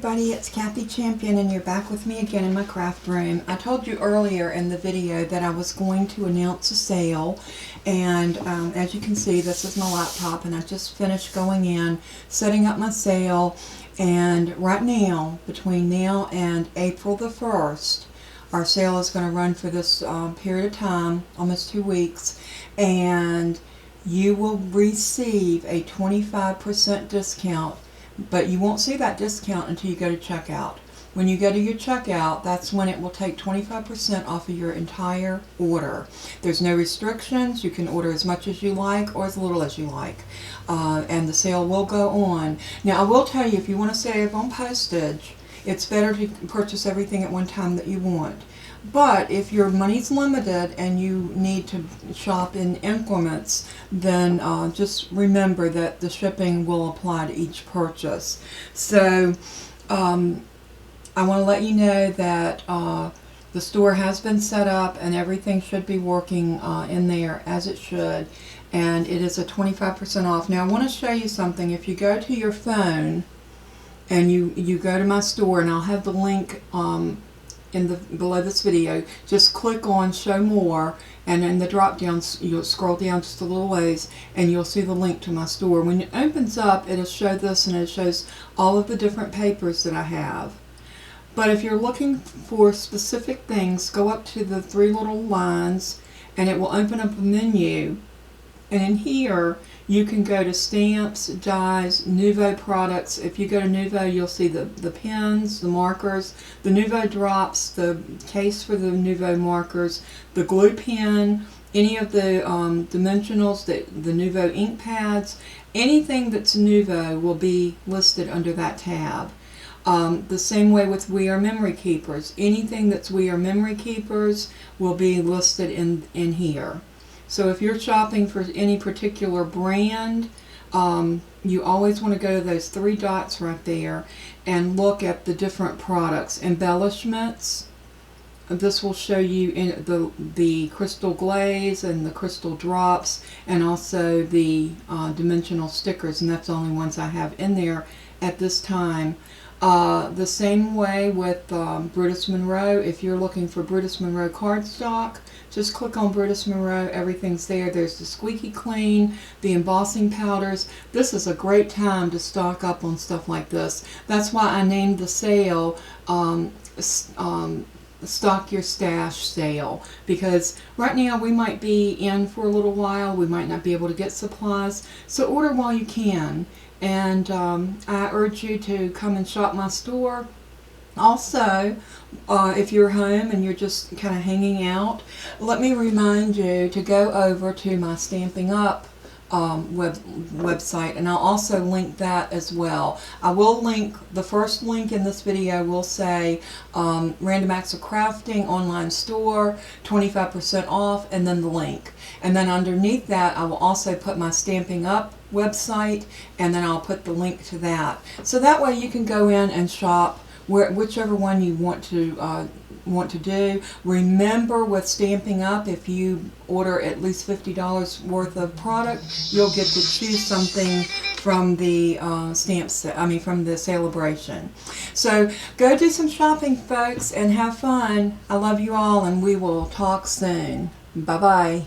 everybody, it's Kathy Champion and you're back with me again in my craft room. I told you earlier in the video that I was going to announce a sale, and as you can see, this is my laptop and I just finished going in, setting up my sale, and right now, between now and April the 1st, our sale is going to run for this period of time, almost 2 weeks, and you will receive a 25% discount. But you won't see that discount until you go to checkout. When you go to your checkout, that's when it will take 25% off of your entire order. There's no restrictions. You can order as much as you like or as little as you like. And the sale will go on. Now, I will tell you, if you want to save on postage, it's better to purchase everything at one time that you want. But if your money's limited and you need to shop in increments, then just remember that the shipping will apply to each purchase. So I want to let you know that the store has been set up and everything should be working in there as it should. And it is a 25% off. Now I want to show you something. If you go to your phone and you go to my store, and I'll have the link below this video, just click on show more, and in the drop down you'll scroll down just a little ways and you'll see the link to my store. When it opens up, it'll show this, and it shows all of the different papers that I have. But if you're looking for specific things, go up to the 3 little lines and it will open up a menu, and in here you can go to stamps, dies, Nuvo products. If you go to Nuvo, you'll see the pens, the markers, the Nuvo drops, the case for the Nuvo markers, the glue pen, any of the dimensionals, the Nuvo ink pads. Anything that's Nuvo will be listed under that tab. The same way with We Are Memory Keepers. Anything that's We Are Memory Keepers will be listed in here. So if you're shopping for any particular brand, you always want to go to those 3 dots right there and look at the different products. Embellishments, this will show you in the crystal glaze and the crystal drops, and also the dimensional stickers, and that's the only ones I have in there at this time. The same way with Brutus Monroe. If you're looking for Brutus Monroe cardstock, just click on Brutus Monroe. Everything's there. There's the Squeaky Clean, the embossing powders. This is a great time to stock up on stuff like this. That's why I named the sale Stock Your Stash Sale, because right now we might be in for a little while. We might not be able to get supplies, so order while you can. And I urge you to come and shop my store. Also, if you're home and you're just kind of hanging out, let me remind you to go over to my Stampin' Up! Website, and I'll also link that as well. I will link, the first link in this video will say Random Acts of Crafting online store, 25% off, and then the link. And then underneath that I will also put my Stampin' Up! Website, and then I'll put the link to that. So that way you can go in and shop whichever one you want to do. Remember, with Stampin' Up!, if you order at least $50 worth of product, you'll get to choose something from the from the celebration. So go do some shopping, folks, and have fun. I love you all, and we will talk soon. Bye bye.